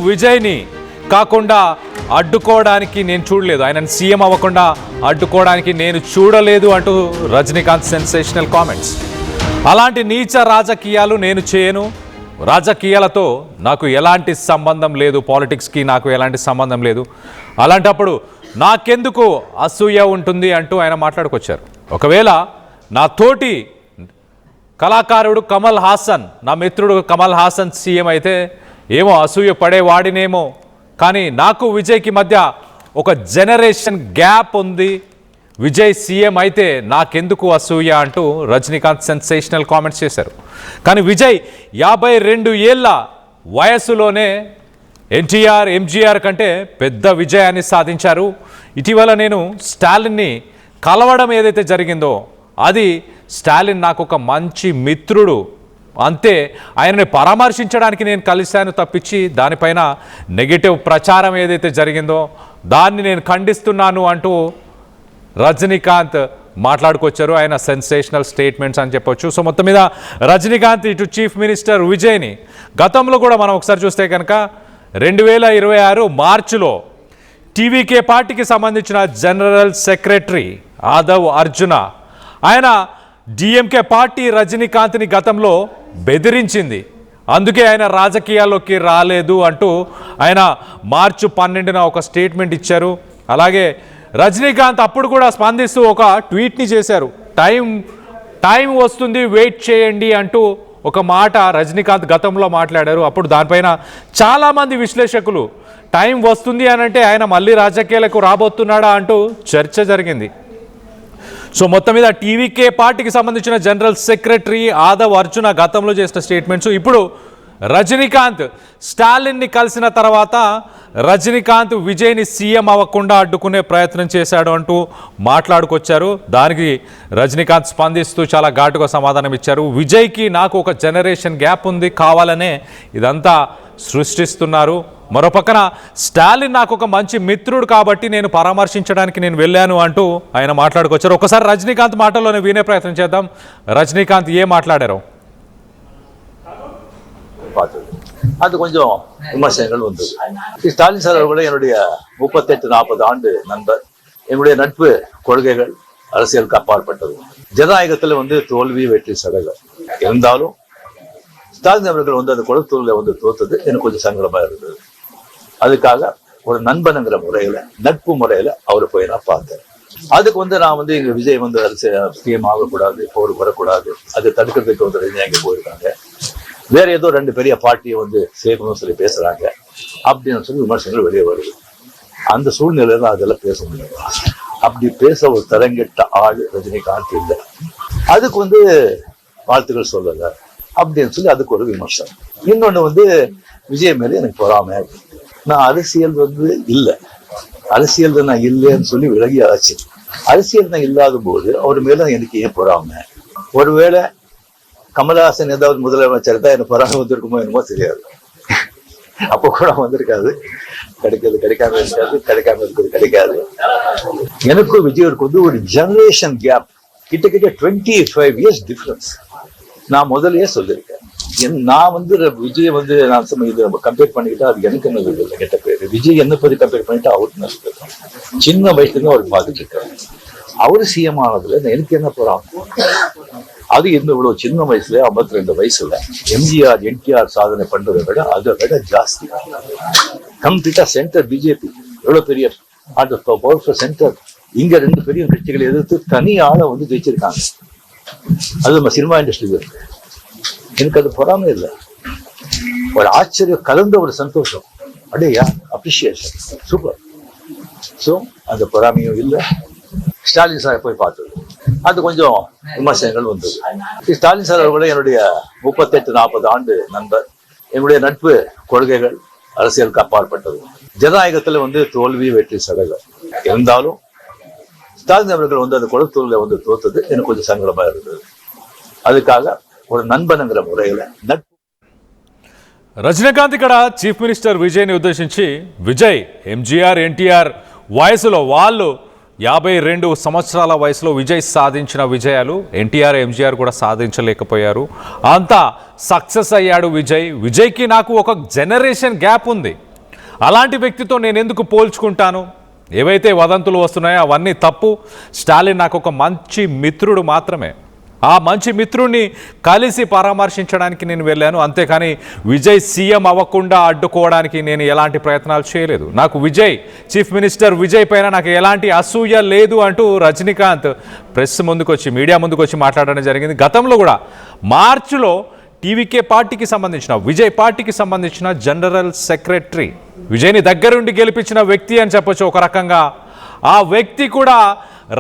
విజయ్ని కాకుండా అడ్డుకోవడానికి నేను చూడలేదు, ఆయనను సీఎం అవ్వకుండా అడ్డుకోవడానికి నేను చూడలేదు అంటూ రజనీకాంత్ సెన్సేషనల్ కామెంట్స్. అలాంటి నీచ రాజకీయాలు నేను చేయను, రాజకీయాలతో నాకు ఎలాంటి సంబంధం లేదు, పాలిటిక్స్కి నాకు ఎలాంటి సంబంధం లేదు, అలాంటప్పుడు నాకెందుకు అసూయ ఉంటుంది అంటూ ఆయన మాట్లాడుకొచ్చారు. ఒకవేళ నా తోటి కళాకారుడు కమల్ హాసన్, నా మిత్రుడు కమల్ హాసన్ సీఎం అయితే ఏమో అసూయ పడేవాడినేమో, కానీ నాకు విజయ్కి మధ్య ఒక జనరేషన్ గ్యాప్ ఉంది, విజయ్ సీఎం అయితే నాకెందుకు అసూయ అంటూ రజనీకాంత్ సెన్సేషనల్ కామెంట్స్ చేశారు. కానీ విజయ్ 52 ఏళ్ల వయస్సులోనే ఎన్టీఆర్ ఎంజీఆర్ కంటే పెద్ద విజయాన్ని సాధించారు. ఇటీవల నేను స్టాలిన్ని కలవడం ఏదైతే జరిగిందో అది స్టాలిన్ నాకు ఒక మంచి మిత్రుడు, అంతే, ఆయనని పరామర్శించడానికి నేను కలిశాను తప్పించి దానిపైన నెగిటివ్ ప్రచారం ఏదైతే జరిగిందో దాన్ని నేను ఖండిస్తున్నాను అంటూ రజనీకాంత్ మాట్లాడుకొచ్చారు. ఆయన సెన్సేషనల్ స్టేట్మెంట్స్ అని చెప్పొచ్చు. సో మొత్తం మీద రజనీకాంత్ ఇటు చీఫ్ మినిస్టర్ విజయ్ని గతంలో కూడా మనం ఒకసారి చూస్తే కనుక 2026 మార్చిలో టీవీకే పార్టీకి సంబంధించిన జనరల్ సెక్రటరీ ఆదవ్ అర్జున, ఆయన డిఎంకే పార్టీ రజనీకాంత్ని గతంలో బెదిరించింది, అందుకే ఆయన రాజకీయాల్లోకి రాలేదు అంటూ ఆయన మార్చి 12న ఒక స్టేట్మెంట్ ఇచ్చారు. అలాగే రజనీకాంత్ అప్పుడు కూడా స్పందిస్తూ ఒక ట్వీట్ని చేశారు, టైం వస్తుంది వెయిట్ చేయండి అంటూ ఒక మాట రజనీకాంత్ గతంలో మాట్లాడారు. అప్పుడు దానిపైన చాలామంది విశ్లేషకులు టైం వస్తుంది అని అంటే ఆయన మళ్ళీ రాజకీయాలకు రాబోతున్నాడా అంటూ చర్చ జరిగింది. సో మొత్తం మీద టీవీకే పార్టీకి సంబంధించిన జనరల్ సెక్రటరీ ఆదవ్ అర్జున గతంలో చేసిన స్టేట్మెంట్స్, ఇప్పుడు రజనీకాంత్ స్టాలిన్ని కలిసిన తర్వాత రజనీకాంత్ విజయ్ని సీఎం అవ్వకుండా అడ్డుకునే ప్రయత్నం చేశాడు అంటూ మాట్లాడుకొచ్చారు. దానికి రజనీకాంత్ స్పందిస్తూ చాలా ఘాటుగా సమాధానం ఇచ్చారు. విజయ్కి నాకు ఒక జనరేషన్ గ్యాప్ ఉంది, కావాలనే ఇదంతా సృష్టిస్తున్నారు. మరోపక్కన స్టాలిన్ నాకు ఒక మంచి మిత్రుడు కాబట్టి నేను పరామర్శించడానికి నేను వెళ్ళాను అంటూ ఆయన మాట్లాడుకొచ్చారు. ఒకసారి రజనీకాంత్ మాటల్లోనే వినే ప్రయత్నం చేద్దాం. రజనీకాంత్ ఏం మాట్లాడారో. அது கொஞ்சம் விமர்சனங்கள் வந்தது. ஸ்டாலின் சார் கூட என்னுடைய 38-40 ஆண்டு நண்பர். என்னுடைய நட்பு கொள்கைகள் அரசியலுக்கு அப்பாற்பட்டது. ஜனநாயகத்துல தோல்வி வெற்றி சதகம் இருந்தாலும் ஸ்டாலின் அவர்கள் அந்த குளத்தூர்ல தோத்தது எனக்கு கொஞ்சம் சங்கடமா இருந்தது. அதுக்காக ஒரு நண்பனுங்கிற முறையில, நட்பு முறையில அவரை போய் நான் பார்த்தேன். அதுக்கு நான் இங்க விஜய் சிஎம் ஆகக்கூடாது, போர் வரக்கூடாது, அதை தடுக்கிறதுக்கு அங்கே போயிருக்காங்க, வேற ஏதோ 2 பெரிய பார்ட்டியை சேர்க்கணும்னு சொல்லி பேசுறாங்க அப்படின்னு சொல்லி விமர்சனங்கள் வெளியே வருது. அந்த சூழ்நிலையில தான் அதெல்லாம் பேச முடியும். அப்படி பேச ஒரு தரங்கெட்ட ஆள் ரஜினிகாந்த் இல்லை. அதுக்கு வாழ்த்துக்கள் சொல்லல அப்படின்னு சொல்லி அதுக்கு ஒரு விமர்சனம். இன்னொன்னு விஜய் மேல எனக்கு பொறாம, நான் அரசியல் இல்லை, அரசியல் நான் இல்லைன்னு சொல்லி விலகி ஆச்சு. அரசியல் நான் இல்லாத போது அவர் மேல எனக்கு ஏன் பொறாம? ஒருவேளை கமல்ஹாசன் ஏதாவது முதலமைச்சர் தான் எனக்கு பொறாம வந்திருக்குமோ என்னமோ தெரியாது. அப்போ கூட வந்திருக்காது. கிடைக்காம இருக்கிறது கிடைக்காது. எனக்கும் விஜய்க்கு ஒரு ஜெனரேஷன் கேப், கிட்டத்தட்ட 25 இயர்ஸ் டிஃபரன்ஸ். நான் முதல்லயே சொல்லியிருக்கேன், நான் விஜய் நான் கம்பேர் பண்ணிக்கிட்டா அது எனக்கு என்ன இல்லை, கெட்ட பேரு. விஜய் என்ன பத்தி கம்பேர் பண்ணிட்டு அவருக்கு நான் சொல்லிருக்கேன். சின்ன வயசுல இருந்து அவர் பார்த்துட்டு இருக்காரு. அவரு சிஎம் ஆனதுல எனக்கு என்ன போறாங்க? அது இவ்வளவு சின்ன வயசுல 52 வயசுல எம்ஜிஆர் என்டிஆர் சாதனை பண்றதை விட அதை விட ஜாஸ்தி கம்ப்ளீட்டா சென்டர் பிஜேபி எவ்வளவு பெரிய பவர்ஃபுல் சென்டர். இங்க 2 பெரிய கட்சிகளை எதிர்த்து தனி ஆளை ஜெயிச்சிருக்காங்க. அது நம்ம சினிமா இண்டஸ்ட்ரியில இருக்கு. எனக்கு அது பொறாம இல்லை, ஒரு ஆச்சரியம் கலந்த ஒரு சந்தோஷம். அடையா அப்ரிசியேஷன், சூப்பர். ஸோ அந்த பொறாமையும் இல்லை. ஸ்டாலின் சார் போய் பார்த்தது அது கொஞ்சம் விமர்சனங்கள் வந்தது. ஸ்டாலின் சார் கூட என்னுடைய 38-40 ஆண்டு நண்பர். என்னுடைய நட்பு கொள்கைகள் அரசியலுக்கு அப்பாற்பட்டது. ஜனநாயகத்துல தோல்வி வெற்றி சதகம் இருந்தாலும் ஸ்டாலின் அவர்கள் அந்த குளத்தூர்ல தோத்தது எனக்கு கொஞ்சம் சங்கடமா இருந்தது. அதுக்காக ஒரு நண்பனுங்கிற முறையில நட்பு. రజనీకాంత్ ఇక్కడ చీఫ్ మినిస్టర్ విజయ్ని ఉద్దేశించి, విజయ్ ఎంజీఆర్ ఎన్టీఆర్ వయసులో, వాళ్ళు 52 సంవత్సరాల వయసులో విజయ్ సాధించిన విజయాలు ఎన్టీఆర్ ఎంజీఆర్ కూడా సాధించలేకపోయారు. అంతా సక్సెస్ అయ్యాడు విజయ్కి నాకు ఒక జనరేషన్ గ్యాప్ ఉంది, అలాంటి వ్యక్తితో నేను ఎందుకు పోల్చుకుంటాను? ఏవైతే వదంతులు వస్తున్నాయో అవన్నీ తప్పు. స్టాలిన్ నాకు ఒక మంచి మిత్రుడు మాత్రమే. ఆ మంచి మిత్రుడిని కలిసి పరామర్శించడానికి నేను వెళ్ళాను, అంతేకాని విజయ్ సీఎం అవ్వకుండా అడ్డుకోవడానికి నేను ఎలాంటి ప్రయత్నాలు చేయలేదు. నాకు చీఫ్ మినిస్టర్ విజయ్ పైన నాకు ఎలాంటి అసూయ లేదు అంటూ రజనీకాంత్ ప్రెస్ ముందుకొచ్చి, మీడియా ముందుకొచ్చి మాట్లాడడం జరిగింది. గతంలో కూడా మార్చిలో టీవీకే పార్టీకి సంబంధించిన, విజయ్ పార్టీకి సంబంధించిన జనరల్ సెక్రటరీ, విజయ్ని దగ్గరుండి గెలిపించిన వ్యక్తి అని చెప్పొచ్చు ఒక రకంగా. ఆ వ్యక్తి కూడా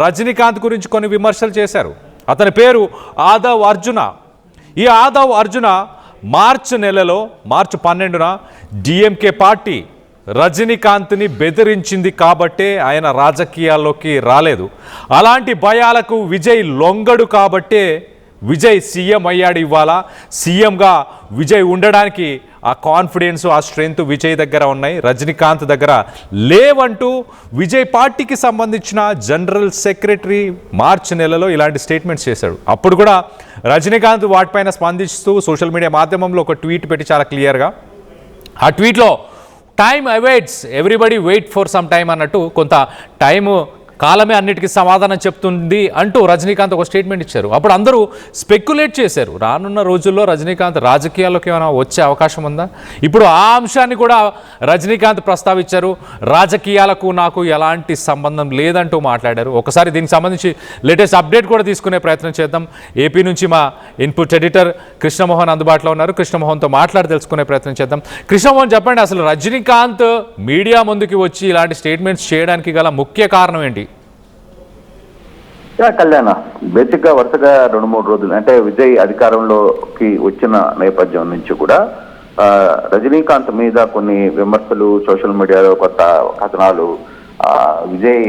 రజనీకాంత్ గురించి కొన్ని విమర్శలు చేశారు. అతని పేరు ఆదవ్ అర్జున. ఈ ఆదవ్ అర్జున మార్చి 12న డిఎంకే పార్టీ రజనీకాంత్ని బెదిరించింది కాబట్టే ఆయన రాజకీయాల్లోకి రాలేదు. అలాంటి భయాలకు విజయ్ లొంగడు కాబట్టే విజయ్ సీఎం అయ్యాడు. ఇవాళ సీఎంగా విజయ్ ఉండడానికి ఆ కాన్ఫిడెన్స్, ఆ స్ట్రెంగ్త్ విజయ్ దగ్గర ఉన్నాయి, రజనీకాంత్ దగ్గర లేవంటూ విజయ్ పార్టీకి సంబంధించిన జనరల్ సెక్రటరీ మార్చి నెలలో ఇలాంటి స్టేట్మెంట్స్ చేశాడు. అప్పుడు కూడా రజనీకాంత్ వాటిపైన స్పందిస్తూ సోషల్ మీడియా మాధ్యమంలో ఒక ట్వీట్ పెట్టి చాలా క్లియర్గా, ఆ ట్వీట్లో time awaits everybody wait for some time అన్నట్టు, కొంత టైము కాలమే అన్నిటికీ సమాధానం చెప్తుంది అంటూ రజనీకాంత్ ఒక స్టేట్మెంట్ ఇచ్చారు. అప్పుడు అందరూ స్పెక్యులేట్ చేశారు, రానున్న రోజుల్లో రజనీకాంత్ రాజకీయాల్లోకి ఏమైనా వచ్చే అవకాశం ఉందా? ఇప్పుడు ఆ అంశాన్ని కూడా రజనీకాంత్ ప్రస్తావించారు. రాజకీయాలకు నాకు ఎలాంటి సంబంధం లేదంటూ మాట్లాడారు. ఒకసారి దీనికి సంబంధించి లేటెస్ట్ అప్డేట్ కూడా తీసుకునే ప్రయత్నం చేద్దాం. ఏపీ నుంచి మా ఇన్పుట్ ఎడిటర్ కృష్ణమోహన్ అందుబాటులో ఉన్నారు. కృష్ణమోహన్తో మాట్లాడి తెలుసుకునే ప్రయత్నం చేద్దాం. కృష్ణమోహన్, చెప్పండి, అసలు రజనీకాంత్ మీడియా ముందుకి వచ్చి ఇలాంటి స్టేట్మెంట్స్ చేయడానికి గల ముఖ్య కారణం ఏంటి? కళ్యాణ బేసిక్ గా వరుసగా 2-3 రోజులు అంటే విజయ్ అధికారంలోకి వచ్చిన నేపథ్యం నుంచి కూడా రజనీకాంత్ మీద కొన్ని విమర్శలు, సోషల్ మీడియాలో కొత్త కథనాలు, విజయ్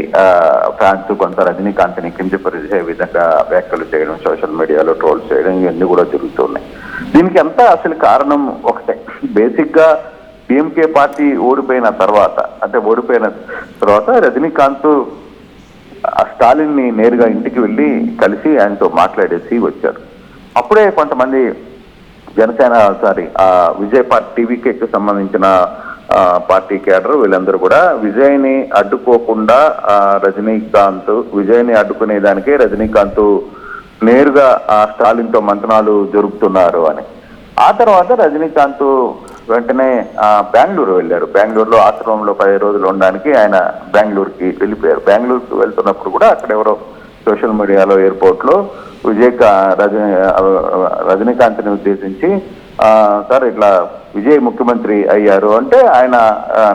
ఫ్యాన్స్ కొంత రజనీకాంత్ని కించపరిచే విధంగా వ్యాఖ్యలు చేయడం, సోషల్ మీడియాలో ట్రోల్స్ చేయడం, ఇవన్నీ కూడా జరుగుతున్నాయి. దీనికి అంతా అసలు కారణం ఒకటే. బేసిక్ గా డిఎంకే పార్టీ ఓడిపోయిన తర్వాత రజనీకాంత్ స్టాలిన్ ని నేరుగా ఇంటికి వెళ్ళి కలిసి ఆయనతో మాట్లాడేసి వచ్చారు. అప్పుడే కొంతమంది విజయ్ పార్టీ టీవీకి సంబంధించిన పార్టీ కేడర్ వీళ్ళందరూ కూడా విజయ్ని అడ్డుకోకుండా విజయ్ని అడ్డుకునేదానికే రజనీకాంత్ నేరుగా స్టాలిన్ తో మంతనాలు జరుపుతున్నారు అని. ఆ తర్వాత రజనీకాంత్ వెంటనే బెంగళూరు వెళ్ళారు. బెంగళూరులో ఆశ్రమంలో 10 రోజులు ఉండడానికి ఆయన బెంగళూరుకి వెళ్ళిపోయారు. బెంగళూరుకి వెళ్తున్నప్పుడు కూడా అక్కడ ఎవరో సోషల్ మీడియాలో ఎయిర్పోర్ట్ లో రజనీకాంత్ని ఉద్దేశించి సార్ ఇట్లా విజయ్ ముఖ్యమంత్రి అయ్యారు అంటే ఆయన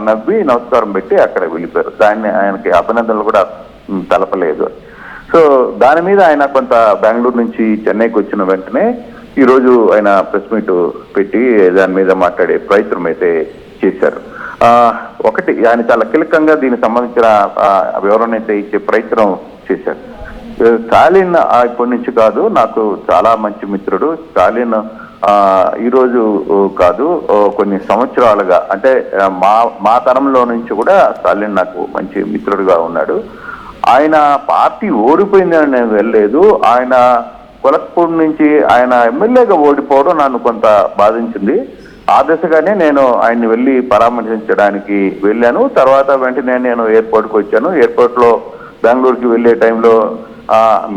నవ్వి నమస్కారం పెట్టి అక్కడ వెళ్ళిపోయారు. దాన్ని ఆయనకి అభినందనలు కూడా తెలపలేదు. సో దాని మీద ఆయన కొంత బెంగళూరు నుంచి చెన్నైకి వచ్చిన వెంటనే ఈ రోజు ఆయన ప్రెస్ మీట్ పెట్టి దాని మీద మాట్లాడే ప్రయత్నం అయితే చేశారు. ఒకటి, ఆయన చాలా కీలకంగా దీనికి సంబంధించిన వివరణ అయితే ఇచ్చే ప్రయత్నం చేశారు. స్టాలిన్ ఇప్పటి నుంచి కాదు, నాకు చాలా మంచి మిత్రుడు. స్టాలిన్ ఈ రోజు కాదు, కొన్ని సంవత్సరాలుగా, అంటే మా తరంలో నుంచి కూడా స్టాలిన్ నాకు మంచి మిత్రుడుగా ఉన్నాడు. ఆయన పార్టీ ఓడిపోయిందని నేను వెళ్ళలేదు. ఆయన కొలక్పూర్ నుంచి ఆయన ఎమ్మెల్యేగా ఓడిపోవడం నన్ను కొంత బాధించింది. ఆ దిశగానే నేను ఆయన్ని వెళ్ళి పరామర్శించడానికి వెళ్ళాను. తర్వాత వెంటనే నేను ఎయిర్పోర్ట్కి వచ్చాను. ఎయిర్పోర్ట్ లో బెంగళూరుకి వెళ్ళే టైంలో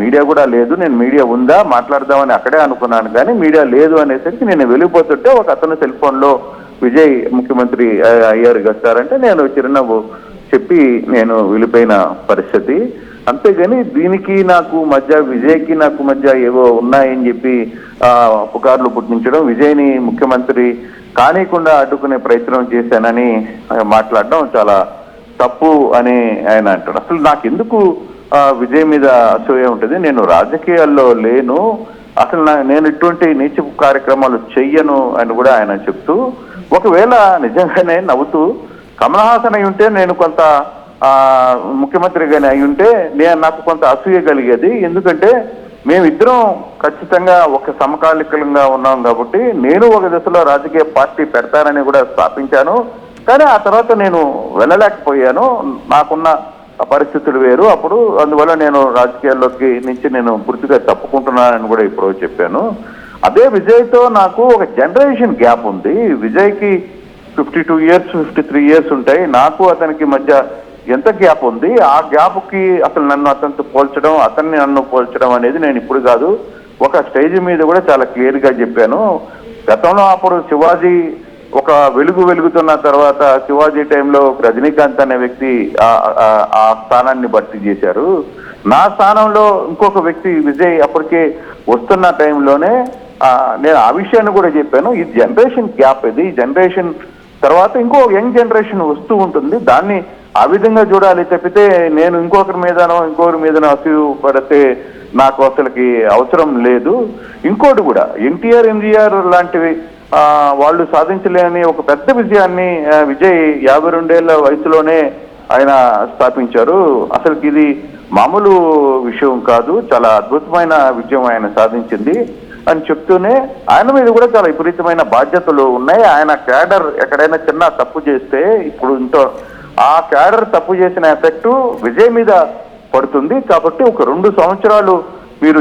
మీడియా కూడా లేదు. నేను మీడియా ఉందా మాట్లాడదామని అక్కడే అనుకున్నాను, కానీ మీడియా లేదు అనేసరికి నేను వెళ్ళిపోతుంటే ఒక అతను సెల్ ఫోన్ లో విజయ్ ముఖ్యమంత్రి అయ్యారు కదా సార్ అంటే నేను చిరునవ్వు చెప్పి నేను వెళ్ళిపోయిన పరిస్థితి. అంతేగాని దీనికి నాకు మధ్య, విజయ్కి నాకు మధ్య ఏవో ఉన్నాయని చెప్పి పుకార్లు పుట్టించడం, విజయ్ని ముఖ్యమంత్రి కానీకుండా అడ్డుకునే ప్రయత్నం చేశానని మాట్లాడడం చాలా తప్పు అని ఆయన అంటాడు. అసలు నాకెందుకు విజయ్ మీద అసూయ ఉంటుంది? నేను రాజకీయాల్లో లేను, అసలు నేను ఇటువంటి నీచ కార్యక్రమాలు చెయ్యను అని కూడా ఆయన చెప్తూ, ఒకవేళ నిజంగానే నవ్వుతూ కమల్ హాసన్ అయి ఉంటే, నేను కొంత ముఖ్యమంత్రిగానే అయి ఉంటే నాకు కొంత అసూయ కలిగేది. ఎందుకంటే మేమిద్దరం ఖచ్చితంగా ఒక సమకాలికంగా ఉన్నాం కాబట్టి నేను ఒక దశలో రాజకీయ పార్టీ పెడతానని కూడా స్థాపించాను. కానీ ఆ తర్వాత నేను వెళ్ళలేకపోయాను, నాకున్న పరిస్థితులు వేరు. అప్పుడు అందువల్ల నేను రాజకీయాల్లోకి నుంచి నేను పూర్తిగా తప్పుకుంటున్నానని కూడా ఇప్పుడు చెప్పాను. అదే విజయ్తో నాకు ఒక జనరేషన్ గ్యాప్ ఉంది. విజయ్కి 52 years 53 years ఉంటాయి. నాకు అతనికి మధ్య ఎంత గ్యాప్ ఉంది, ఆ గ్యాప్కి అసలు నన్ను అతనితో పోల్చడం, అతన్ని నన్ను పోల్చడం అనేది నేను ఇప్పుడు కాదు, ఒక స్టేజ్ మీద కూడా చాలా క్లియర్గా చెప్పాను. గతంలో అప్పుడు శివాజీ ఒక వెలుగుతున్న తర్వాత శివాజీ టైంలో రజనీకాంత్ అనే వ్యక్తి ఆ స్థానాన్ని భర్తీ చేశారు. నా స్థానంలో ఇంకొక వ్యక్తి విజయ్ అప్పటికే వస్తున్న టైంలోనే నేను ఆ విషయాన్ని కూడా చెప్పాను. ఈ జనరేషన్ గ్యాప్, ఇది జనరేషన్ తర్వాత ఇంకో యంగ్ జనరేషన్ వస్తూ ఉంటుంది, దాన్ని ఆ విధంగా చూడాలి తప్పితే నేను ఇంకొకరి మీదనో అసూయ పడితే నాకు అసలుకి అవసరం లేదు. ఇంకోటి కూడా ఎన్టీఆర్ ఎంజీఆర్ లాంటివి వాళ్ళు సాధించలేని ఒక పెద్ద విజయాన్ని విజయ్ 52 ఏళ్ల వయసులోనే ఆయన స్థాపించారు. అసలుకి ఇది మామూలు విషయం కాదు, చాలా అద్భుతమైన విజయం ఆయన సాధించింది అని చెప్తూనే ఆయన మీద కూడా చాలా విపరీతమైన బాధ్యతలు ఉన్నాయి. ఆయన క్యాడర్ ఎక్కడైనా చిన్న తప్పు చేస్తే ఇప్పుడు ఆ క్యాడర్ తప్పు చేసిన ఎఫెక్ట్ విజయ్ మీద పడుతుంది. కాబట్టి ఒక 2 సంవత్సరాలు మీరు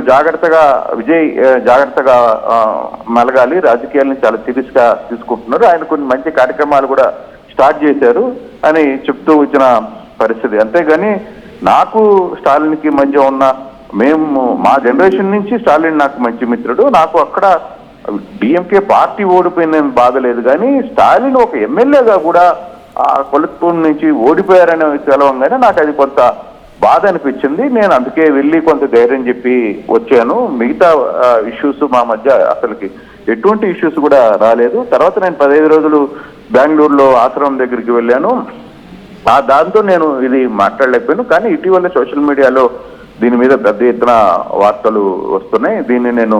విజయ్ జాగ్రత్తగా మెలగాలి, రాజకీయాలను చాలా సీరియస్ గా తీసుకుంటున్నారు, ఆయన కొన్ని మంచి కార్యక్రమాలు కూడా స్టార్ట్ చేశారు అని చెప్తూ వచ్చిన పరిస్థితి. అంతేగాని నాకు స్టాలిన్కి మధ్య ఉన్న మా జనరేషన్ నుంచి స్టాలిన్ నాకు మంచి మిత్రుడు, నాకు అక్కడ డిఎంకే పార్టీ ఓడిపోయిన బాధ లేదు, కానీ స్టాలిన్ ఒక ఎమ్మెల్యేగా కూడా కొలత్పూర్ నుంచి ఓడిపోయారని తెలవంగానే నాకు అది కొంత బాధ అనిపించింది. నేను అందుకే వెళ్ళి కొంత ధైర్యం చెప్పి వచ్చాను. మిగతా ఇష్యూస్ మా మధ్య అసలుకి ఎటువంటి ఇష్యూస్ కూడా రాలేదు. తర్వాత నేను 15 రోజులు బెంగళూరులో ఆశ్రమం దగ్గరికి వెళ్ళాను. దాంతో నేను ఇది మాట్లాడలేకపోయాను. కానీ ఇటీవల సోషల్ మీడియాలో దీని మీద పెద్ద ఎత్తున వార్తలు వస్తున్నాయి, దీన్ని నేను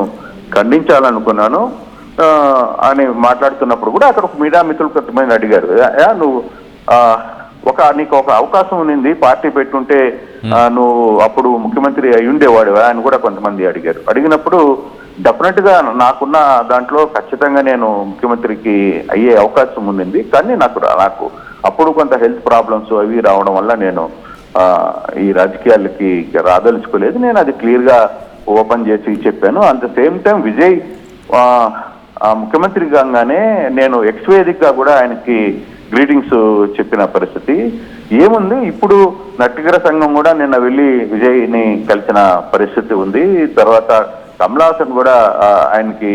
ఖండించాలనుకున్నాను అని మాట్లాడుతున్నప్పుడు కూడా అక్కడ ఒక మీడియా మిత్రులు కొంతమంది అడిగారు, నువ్వు నీకు ఒక అవకాశం ఉంది పార్టీ పెట్టుంటే నువ్వు అప్పుడు ముఖ్యమంత్రి అయి ఉండేవాడు అని కూడా కొంతమంది అడిగారు. అడిగినప్పుడు డెఫినెట్ గా నాకున్న దాంట్లో ఖచ్చితంగా నేను ముఖ్యమంత్రికి అయ్యే అవకాశం ఉంది, కానీ నాకు అప్పుడు కొంత హెల్త్ ప్రాబ్లమ్స్ అవి రావడం వల్ల నేను ఈ రాజకీయాలకి రాదలుచుకోలేదు. నేను అది క్లియర్ గా ఓపెన్ చేసి చెప్పాను. At the same time Vijay ముఖ్యమంత్రి కాగానే నేను ఎక్స్వేదిక్గా కూడా ఆయనకి గ్రీటింగ్స్ చెప్పిన పరిస్థితి ఏముంది. ఇప్పుడు నట్టిగర సంఘం కూడా నిన్న వెళ్ళి విజయ్ని కలిసిన పరిస్థితి ఉంది. తర్వాత కమలాసన్ కూడా ఆయనకి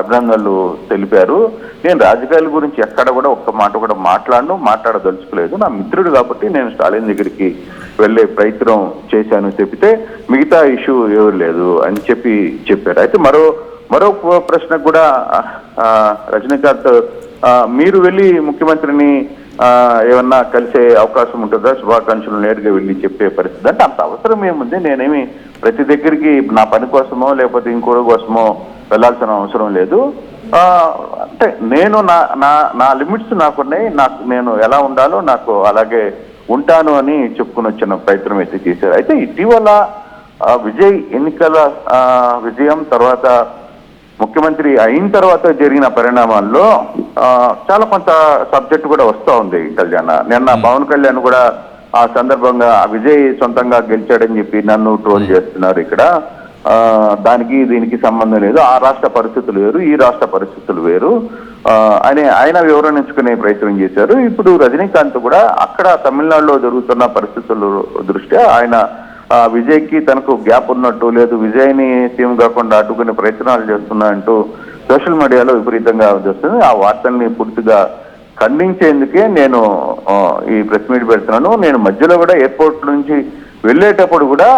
అభినందనలు తెలిపారు. నేను రాజకీయాల గురించి ఎక్కడ కూడా ఒక్క మాట కూడా మాట్లాడదలుచుకోలేదు. నా మిత్రుడు కాబట్టి నేను స్టాలిన్ దగ్గరికి వెళ్ళే ప్రయత్నం చేశాను చెప్పితే మిగతా ఇష్యూ ఎవరు లేదు అని చెప్పారు. అయితే మరో ప్రశ్న కూడా రజనీకాంత్, మీరు వెళ్ళి ముఖ్యమంత్రిని ఏమన్నా కలిసే అవకాశం ఉంటుందా, శుభాకాంక్షలు నేరుగా వెళ్ళి చెప్పే పరిస్థితి అంటే అంత అవసరం ఏముంది? నేనేమి ప్రతి దగ్గరికి నా పని కోసమో లేకపోతే ఇంకోటి కోసమో వెళ్ళాల్సిన అవసరం లేదు. అంటే నేను నా లిమిట్స్ నాకున్నాయి, నేను ఎలా ఉండాలో నాకు అలాగే ఉంటాను అని చెప్పుకుని వచ్చిన ప్రయత్నం అయితే చేశారు. అయితే ఇటీవల విజయ్ ఎన్నికల విజయం తర్వాత ముఖ్యమంత్రి అయిన తర్వాత జరిగిన పరిణామాల్లో చాలా కొంత సబ్జెక్ట్ కూడా వస్తూ ఉంది కళ్యాణ్. నిన్న పవన్ కళ్యాణ్ కూడా ఆ సందర్భంగా విజయ్ సొంతంగా గెలిచాడని చెప్పి నన్ను ట్రోల్ చేస్తున్నారు. ఇక్కడ దానికి దీనికి సంబంధం లేదు, ఆ రాష్ట్ర పరిస్థితులు వేరు, ఈ రాష్ట్ర పరిస్థితులు వేరు అని ఆయన వివరణించుకునే ప్రయత్నం చేశారు. ఇప్పుడు రజనీకాంత్ కూడా అక్కడ తమిళనాడులో జరుగుతున్న పరిస్థితుల దృష్ట్యా ఆయన విజయ్కి తనకు గ్యాప్ ఉన్నట్టు, లేదు విజయ్ని సీఎం కాకుండా అడ్డుకునే ప్రయత్నాలు చేస్తున్నాయంటూ సోషల్ మీడియాలో విపరీతంగా వస్తుంది. ఆ వార్తల్ని పూర్తిగా ఖండించేందుకే నేను ఈ ప్రెస్ మీట్ పెడుతున్నాను. నేను మధ్యలో కూడా ఎయిర్పోర్ట్ నుంచి వెళ్ళేటప్పుడు కూడా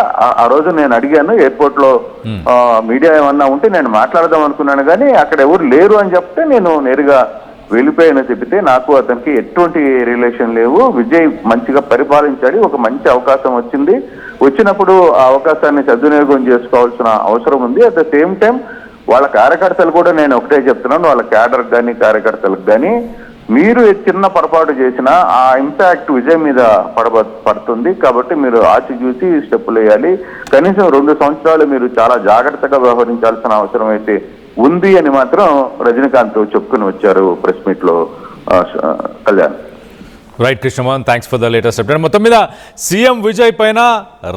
ఆ రోజు నేను అడిగాను, ఎయిర్పోర్ట్ లో మీడియా ఏమన్నా ఉంటే నేను మాట్లాడదాం అనుకున్నాను, కానీ అక్కడ ఎవరు లేరు అని చెప్తే నేను నేరుగా వెళ్ళిపోయాను చెప్పితే నాకు అతనికి ఎటువంటి రిలేషన్ లేవు. విజయ్ మంచిగా పరిపాలించాడు, ఒక మంచి అవకాశం వచ్చినప్పుడు ఆ అవకాశాన్ని సద్వినియోగం చేసుకోవాల్సిన అవసరం ఉంది. అట్ ద సేమ్ టైం వాళ్ళ కార్యకర్తలు కూడా నేను ఒకటే చెప్తున్నాను, వాళ్ళ క్యాడర్ కానీ కార్యకర్తలకు కానీ మీరు చిన్న పొరపాటు చేసినా ఆ ఇంపాక్ట్ విజయ్ మీద పడుతుంది. కాబట్టి మీరు ఆచి చూసి స్టెప్పులు వేయాలి. కనీసం 2 సంవత్సరాలు మీరు చాలా జాగ్రత్తగా వ్యవహరించాల్సిన అవసరం అయితే ఉంది అని మాత్రం రజనీకాంత్ చెప్పుకుని వచ్చారు ప్రెస్ మీట్ లో Kalyan. Right Krishnamohan, thanks for the latest update. మొత్తం మీద సీఎం విజయ్ పైన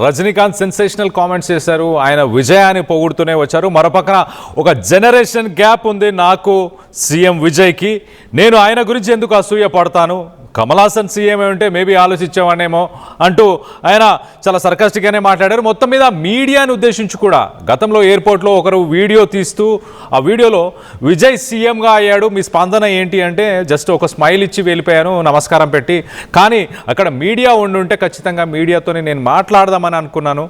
రజనీకాంత్ సెన్సేషనల్ కామెంట్స్ చేశారు. ఆయన విజయాన్ని పొగుడుతూనే వచ్చారు. మరోపక్కన ఒక జనరేషన్ గ్యాప్ ఉంది నాకు సీఎం విజయ్కి, నేను ఆయన గురించి ఎందుకు అసూయ పడతాను, కమల్ హాసన్ సీఎం ఉంటే మేబీ ఆలోచించేవాడేమో అంటూ ఆయన చాలా సర్కాస్టిక్గానే మాట్లాడారు. మొత్తం మీద మీడియాని ఉద్దేశించి కూడా గతంలో ఎయిర్పోర్ట్లో ఒకరు వీడియో తీస్తూ ఆ వీడియోలో విజయ్ సీఎంగా అయ్యాడు, మీ స్పందన ఏంటి అంటే జస్ట్ ఒక స్మైల్ ఇచ్చి వెళ్ళిపోయాను నమస్కారం పెట్టి, కానీ అక్కడ మీడియా ఉండుంటే ఖచ్చితంగా మీడియాతోనే నేను మాట్లాడదామని అనుకున్నాను.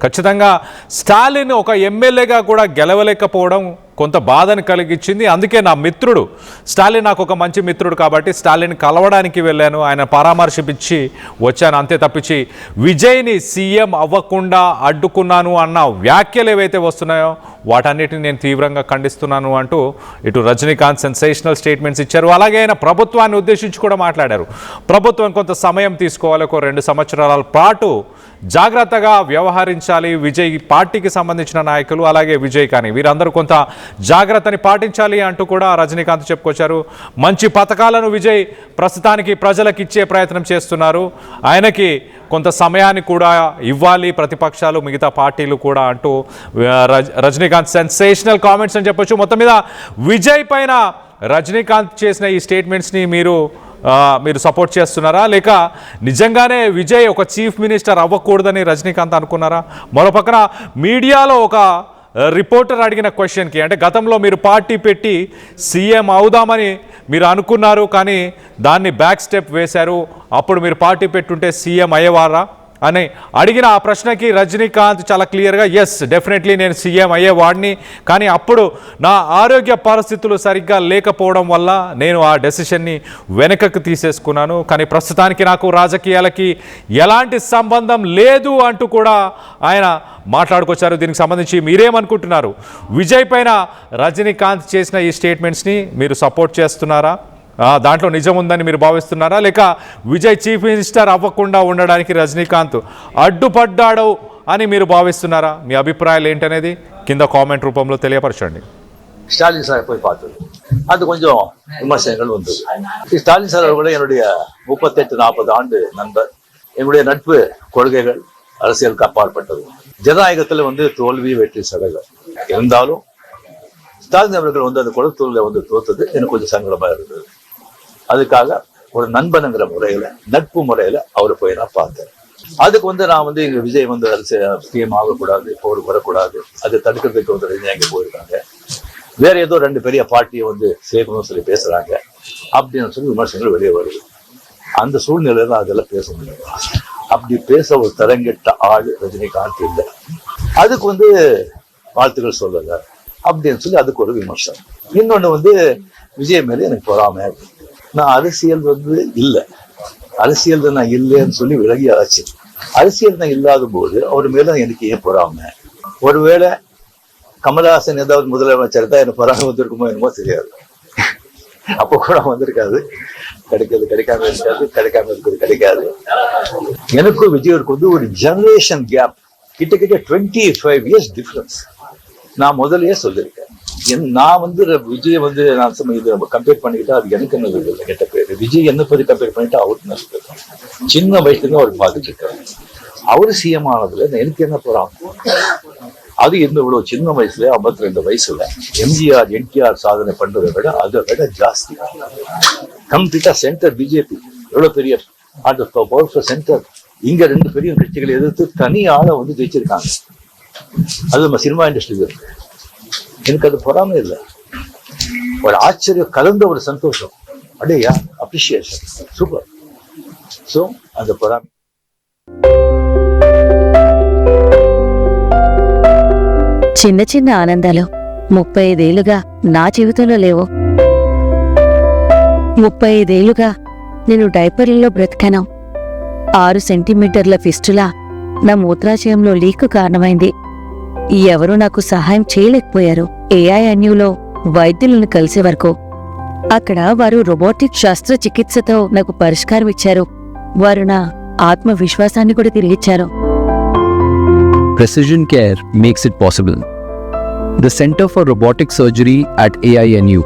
ఖచ్చితంగా స్టాలిన్ ఒక ఎమ్మెల్యేగా కూడా గెలవలేకపోవడం కొంత బాధని కలిగించింది. అందుకే నా మిత్రుడు స్టాలిన్ నాకు ఒక మంచి మిత్రుడు కాబట్టి స్టాలిన్ కలవడానికి వెళ్ళాను, ఆయన పరామర్శించి వచ్చాను, అంతే తప్పించి విజయ్ని సీఎం అవ్వకుండా అడ్డుకున్నాను అన్న వ్యాఖ్యలు ఏవైతే వస్తున్నాయో వాటన్నిటిని నేను తీవ్రంగా ఖండిస్తున్నాను అంటూ ఇటు రజనీకాంత్ సెన్సేషనల్ స్టేట్మెంట్స్ ఇచ్చారు. అలాగే ఆయన ప్రభుత్వాన్ని ఉద్దేశించి కూడా మాట్లాడారు. ప్రభుత్వం కొంత సమయం తీసుకోవాలి, ఒక 2 సంవత్సరాల పాటు జాగ్రత్తగా వ్యవహరించాలి, విజయ్ పార్టీకి సంబంధించిన నాయకులు అలాగే విజయ్ కానీ వీరందరూ కొంత జాగ్రత్తని పాటించాలి అంటూ కూడా రజనీకాంత్ చెప్పుకొచ్చారు. మంచి పథకాలను విజయ్ ప్రస్తుతానికి ప్రజలకు ఇచ్చే ప్రయత్నం చేస్తున్నారు, ఆయనకి కొంత సమయాన్ని కూడా ఇవ్వాలి ప్రతిపక్షాలు మిగతా పార్టీలు కూడా అంటూ రజనీకాంత్ సెన్సేషనల్ కామెంట్స్ అని చెప్పొచ్చు. మొత్తం మీద విజయ్ పైన రజనీకాంత్ చేసిన ఈ స్టేట్మెంట్స్ని మీరు సపోర్ట్ చేస్తున్నారా, లేక నిజంగానే విజయ్ ఒక చీఫ్ మినిస్టర్ అవ్వకూడదని రజనీకాంత్ అనుకున్నారా? మరోపక్కన మీడియాలో ఒక రిపోర్టర్ అడిగిన క్వశ్చన్కి, అంటే గతంలో మీరు పార్టీ పెట్టి సీఎం అవుదామని మీరు అనుకున్నారు కానీ దాన్ని బ్యాక్ స్టెప్ వేశారు, అప్పుడు మీరు పార్టీ పెట్టుంటే సీఎం అయ్యేవారా అని అడిగిన ఆ ప్రశ్నకి రజనీకాంత్ చాలా క్లియర్గా ఎస్ డెఫినెట్లీ నేను సీఎం అయ్యేవాడిని, కానీ అప్పుడు నా ఆరోగ్య పరిస్థితులు సరిగ్గా లేకపోవడం వల్ల నేను ఆ డెసిషన్ని వెనకకు తీసేసుకున్నాను, కానీ ప్రస్తుతానికి నాకు రాజకీయాలకి ఎలాంటి సంబంధం లేదు అంటూ కూడా ఆయన మాట్లాడుకొచ్చారు. దీనికి సంబంధించి మీరేమనుకుంటున్నారు? విజయ్ పైన రజనీకాంత్ చేసిన ఈ స్టేట్మెంట్స్ని మీరు సపోర్ట్ చేస్తున్నారా, దాంట్లో నిజం ఉందని మీరు భావిస్తున్నారా, లేక విజయ్ చీఫ్ మినిస్టర్ అవ్వకుండా ఉండడానికి రజనీకాంత్ అడ్డుపడ్డాడు అని మీరు భావిస్తున్నారా? మీ అభిప్రాయాలు ఏంటనేది కింద కామెంట్ రూపంలో తెలియపరచండి. ஸ்டாலின் சார் போய் பார்த்தது அது கொஞ்சம் விமர்சனங்கள் வந்தது. ஸ்டாலின் சார் கூட என்னுடைய 38-40 ஆண்டு நண்பர், என்னுடைய நட்பு கொள்கைகள் அரசியலுக்கு அப்பாற்பட்டது. ஜனநாயகத்துல தோல்வி வெற்றி சதகம் இருந்தாலும் ஸ்டாலின் அவர்கள் அந்த குளத்தூர்ல தோத்தது எனக்கு கொஞ்சம் சங்கடமா இருந்தது. அதுக்காக ஒரு நண்பனுங்கிற முறையில நட்பு முறையில அவரை போய் நான் பார்த்தேன். அதுக்கு நான் இங்க விஜய் சிஎம் ஆகக்கூடாது, போர் வரக்கூடாது, அதை தடுக்கிறதுக்கு அங்கே போயிருக்காங்க, வேற ஏதோ 2 பெரிய பார்ட்டியை சேர்க்கணும்னு சொல்லி பேசுறாங்க அப்படின்னு சொல்லி விமர்சனங்கள் வெளியே வருது. அந்த சூழ்நிலையில தான் அதெல்லாம் பேச முடியும். அப்படி பேச ஒரு தரங்கெட்ட ஆள் ரஜினிகாந்த் இல்லை. அதுக்கு வாழ்த்துக்கள் சொல்லல அப்படின்னு சொல்லி அதுக்கு ஒரு விமர்சனம். இன்னொன்னு விஜய் மேல எனக்கு பொறாம, நான் அரசியல் இல்லை, அரசியல் நான் இல்லைன்னு சொல்லி விலகி ஆச்சு. அரசியல் நான் இல்லாத போது அவர் மேல எனக்கு ஏன் பொறாம? ஒருவேளை கமல்ஹாசன் ஏதாவது முதலமைச்சர் தான் எனக்கு பொறாம வந்திருக்குமோ என்னமோ தெரியாது. அப்போ கூட வந்திருக்காது, கிடைக்காது, கிடைக்காம இருக்காது, கிடைக்காம இருக்கிறது கிடைக்காது. எனக்கும் விஜய்க்கு ஒரு ஜெனரேஷன் கேப், கிட்டத்தட்ட 25 years டிஃபரன்ஸ். நான் முதல்லயே சொல்லியிருக்கேன், நான் விஜய் நான் கம்பேர் பண்ணிக்கிட்டா அது எனக்கு என்ன இல்லை, கெட்ட பேரு. விஜய் என்ன பத்தி கம்பேர் பண்ணிட்டா அவருக்கு நான் சொல்லிருக்கேன். சின்ன வயசுல இருந்து அவர் பார்த்துட்டு இருக்காரு. அவரு சிஎம் ஆனதுல எனக்கு என்ன போறான்? அது இவ்வளவு சின்ன வயசுல 52 வயசுல எம்ஜிஆர் என்டிஆர் சாதனை பண்றதை விட அதை விட ஜாஸ்தி கம்ப்ளீட்டா சென்டர் பிஜேபி எவ்வளவு பெரிய பவர்ஃபுல் சென்டர். இங்க 2 பெரிய கட்சிகளை எதிர்த்து தனி ஆளை ஜெயிச்சிருக்காங்க. அது நம்ம சினிமா இண்டஸ்ட்ரியில இருக்கு. எனக்கு அது பொறாமை இல்லை, ஒரு ஆச்சரியம் கலந்த ஒரு சந்தோஷம். அடையா அப்ரிசியேஷன், சூப்பர். ஸோ அந்த பொறாமை. చిన్న చిన్న ఆనందాలు 35 ఏళ్లుగా నా జీవితంలో లేవు. 35 ఏళ్లుగా నేను డైపర్లలో బ్రతికాను. 6 సెంటీమీటర్ల ఫిస్టులా నా మూత్రాశయంలో లీకు కారణమైంది. ఎవరూ నాకు సహాయం చేయలేకపోయారు. ఏఐఎన్యూలో వైద్యులను కలిసే వరకు అక్కడ వారు రోబోటిక్ శస్త్రచికిత్సతో నాకు పరిష్కారం ఇచ్చారు. వారు నా ఆత్మవిశ్వాసాన్ని కూడా తిరిగిచ్చారు. Precision care makes it possible. The Center for Robotic Surgery at AINU